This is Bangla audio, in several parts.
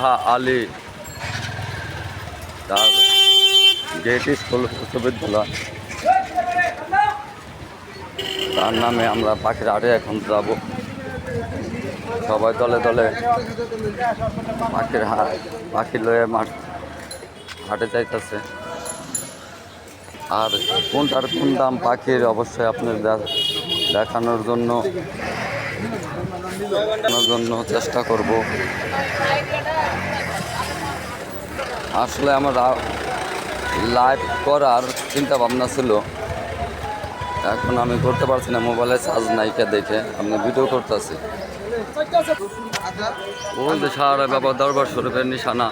শাহ আলী তার গেট স্কুল উচ্চ বিদ্যালয়, তার নামে আমরা পাখির হাটে এখন যাব। সবাই দলে দলে পাখি লয়ে হাটে যাইতেছে। আর কোনটার কোন দাম পাখির অবশ্যই আপনার দেখানোর জন্য চেষ্টা করব। আসলে আমার লাইভ করার চিন্তা ভাবনা ছিল, এখন আমি করতে পারছি না, মোবাইলে চার্জ নাইকে দেখে আমি ভিডিও করতেছি। ওই যে সারা বাবা দরবার শরীফের নিশানা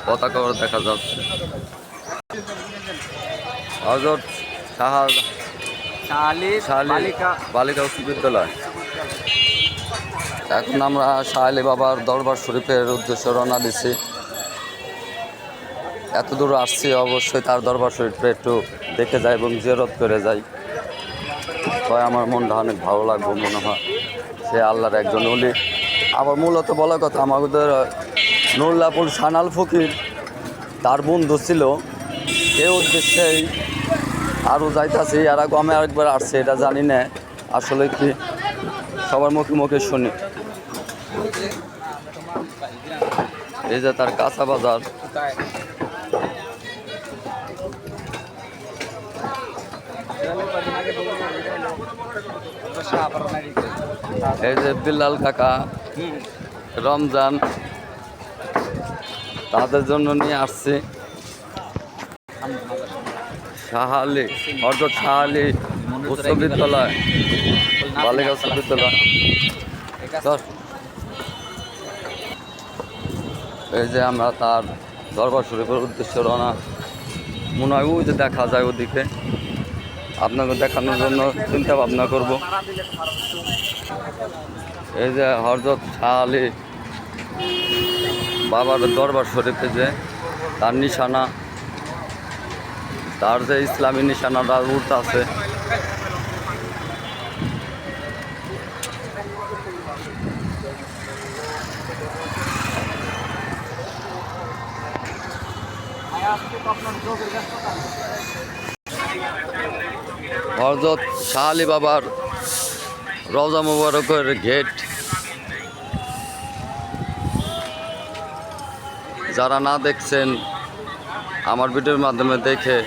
পতাকা দেখা যাচ্ছে। হযরত শাহ বালিকা উচ্চ বিদ্যালয়। এখন আমরা শাহ আলী বাবার দরবার শরীফের উদ্দেশ্যে রওনা দিছি। এত দূর আসছি, অবশ্যই তার দরবার শরীফে একটু দেখে যাই এবং জিয়ারত করে যাই। তাই আমার মনটা অনেক ভালো লাগবে, মনে হয় সে আল্লাহর একজন ওলি। আবার মূলত বলার কথা, আমাদের নুরুল্লাহপুর সানাল ফকির তার বন্ধু ছিল, এই উদ্দেশ্যেই আরও যাইতাছি। আর আমি আরেকবার আসছি, এটা জানি না আসলে কি, সবার মুখে মুখে শুনি। এই যে তার কাঁচা বাজার, এই যে বিল্লাল কাকা, রমজান, তাদের জন্য নিয়ে আসছি। শাহ আলী, হযরত শাহ আলী উচ্চ বিদ্যালয়, বালিকা উচ্চ বিদ্যালয়। এই যে আমরা তার দরবার শরীফের উদ্দেশ্যে রওনা। মনে হয় ওই যে দেখা যায় ওদিকে, আপনাকে দেখানোর জন্য চিন্তা ভাবনা করব। এই যে হযরত শাহ আলী বাবার দরবার শরীফে যে তার নিশানা, তার যে ইসলামী নিশানাটা উঠতে আছে। হযরত শাহ আলী বাবার রওজা মুবারকের গেট। যারা না দেখছেন আমার ভিডিওর মাধ্যমে দেখে,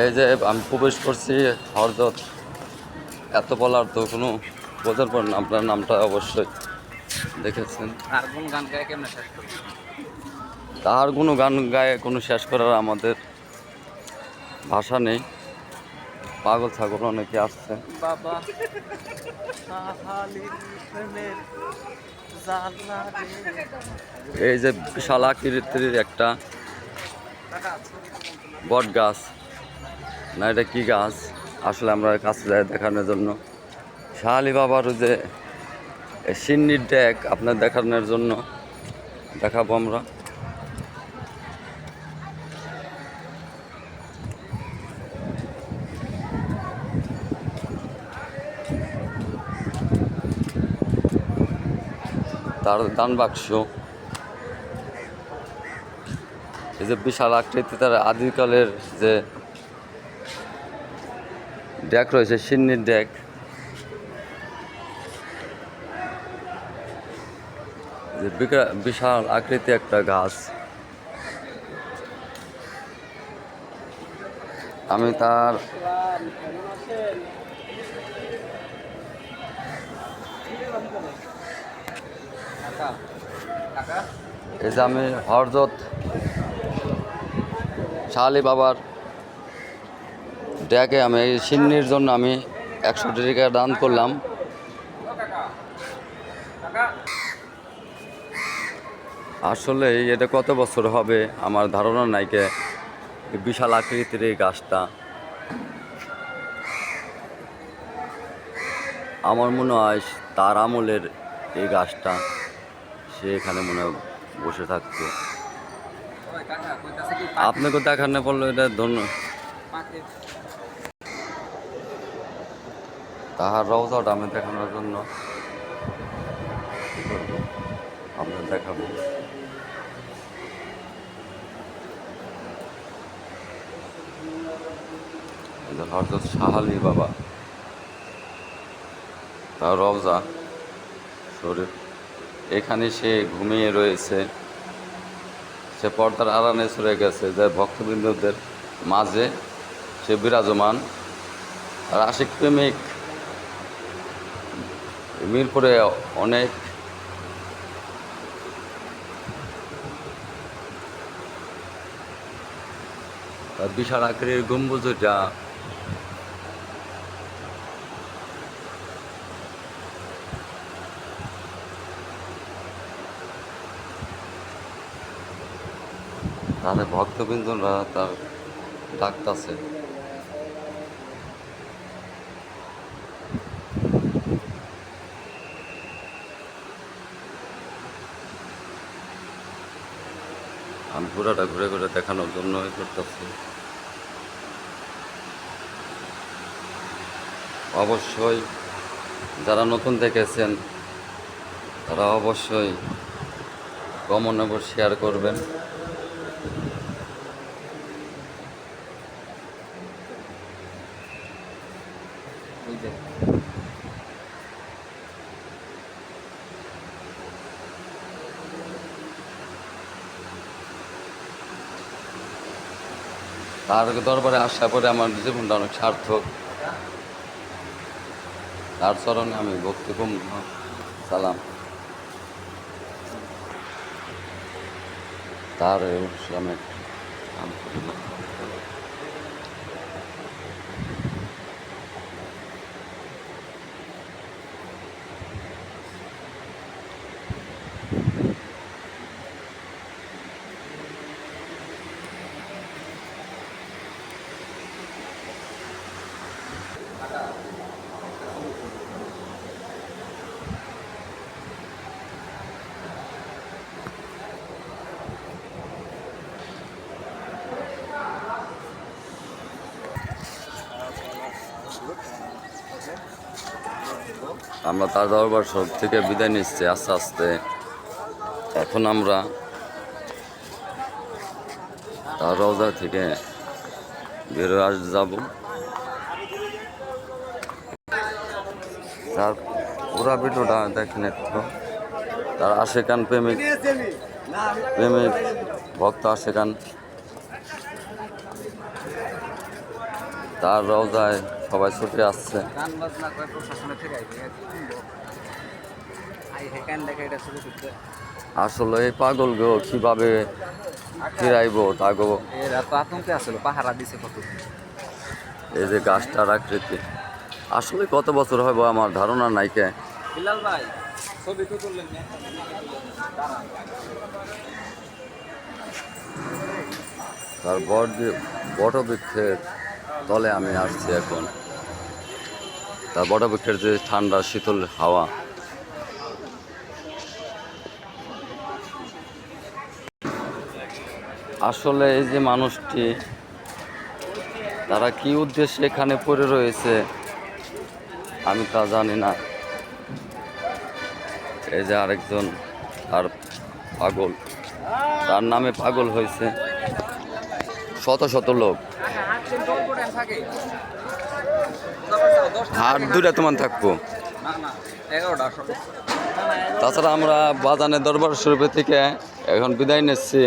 এই যে আমি প্রবেশ করছি হযরত, এত বলার তো কোনো বোঝার পর না, আপনার নামটা অবশ্যই দেখেছেন। তাহার কোনো গান গায়ে কোনো শেষ করার আমাদের ভাষা নেই। পাগল ছাগল অনেকে আসছে। এই যে বিশাল আকৃতির একটা বট গাছ, না এটা কি গাছ আসলে আমরা কাছে যাই দেখানোর জন্য। শাহ আলী বাবার যে সিন্নির ডেক আপনার দেখানোর জন্য দেখাবো আমরা। তার দান বাক্স, এই যে বিশাল আকৃতি, তার আদিকালের যে ডেক রয়েছে, সিন্নির ডেক। যে বিশাল আকৃতি একটা গাছ। আমি তার এই যে আমি হযরত শাহ আলী বাবার ডেকে আমি এই সিন্নির জন্য আমি 100 টাকা দান করলাম। আসলে এটা কত বছর হবে আমার ধারণা নাইকে, বিশাল আকৃতির এই গাছটা। আমার মনে হয় তার আমলের এই গাছটা, সে এখানে মনে হয় বসে থাকতো। আপনাকে দেখানো পড়লো, এটা তাহার রওজাটা আমি দেখানোর জন্য দেখাবো। হযরত শাহ আলী বাবা তার রওজা শরীফ, এখানে সে ঘুমিয়ে রয়েছে। সে পর্দার আড়ালে সরে গেছে, যে ভক্তবৃন্দদের মাঝে সে বিরাজমান। আর আশিক প্রেমিক মিরপুরে অনেক বিশাল আকারের গম্বুজ, যা তাদের ভক্তবৃন্দরা তার ডাকতেছে। আমি পুরাটা ঘুরে ঘুরে দেখানোর জন্য করতেছি। অবশ্যই যারা নতুন দেখেছেন তারা অবশ্যই কমন এবং শেয়ার করবেন। তার দরবারে আসা পরে আমার জীবনটা অনেক সার্থক। তার চরণে আমি ভক্তিপূর্ণ সালাম। তার আমি আমরা তার দরবার সব থেকে বিদায় নিচ্ছি আস্তে আস্তে। এখন আমরা তার রওজা থেকে বেরোয় যাব। তার পুরা ভিডিওটা দেখেন একটু। তার আশেকান প্রেমিক ভক্ত আশেকান তার রওজায় সবাই ছুটে আসছে। আসলে এই পাগল গো কিভাবে ফিরাইবো তাগো, আতঙ্কে আসলে পাহারা দিছে কত। এই যে গাছটার আকৃতি আসলে কত বছর হইব আমার ধারণা নাই। কে বিলাল ভাই ছবি তো তুললেন না? তার বটবৃক্ষের তলে আমি আসছি এখন। তার বটবৃক্ষের যে ঠান্ডা শীতল হাওয়া, আসলে এই যে মানুষটি তারা কি উদ্দেশ্যে এখানে পড়ে রয়েছে আমি তা জানি না। এই যে আরেকজন আর পাগল, তার নামে পাগল হয়েছে শত শত লোক। হাট দুইটা তোমার থাকবো। তাছাড়া আমরা বাজানের দরবার শরীফ থেকে এখন বিদায় নিচ্ছি।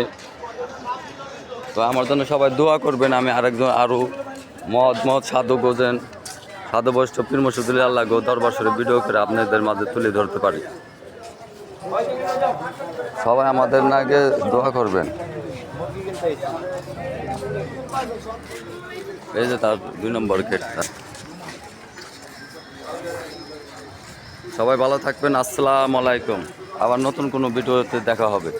তো আমার জন্য সবাই দোয়া করবেন। আমি আরও মহৎ সাধু গোজেন সাধু বৈষ্ণব পীর মুর্শিদুল আল্লাহ গো দরবার শরীফ ভিডিও করে আপনাদের মাঝে তুলে ধরতে পারি। সবাই আমাদের নাগে দোয়া করবেন। এই যে তার 2 নম্বর গেটটা। সবাই ভালো থাকবেন। আসসালামু আলাইকুম। আবার নতুন কোনো ভিডিওতে দেখা হবে।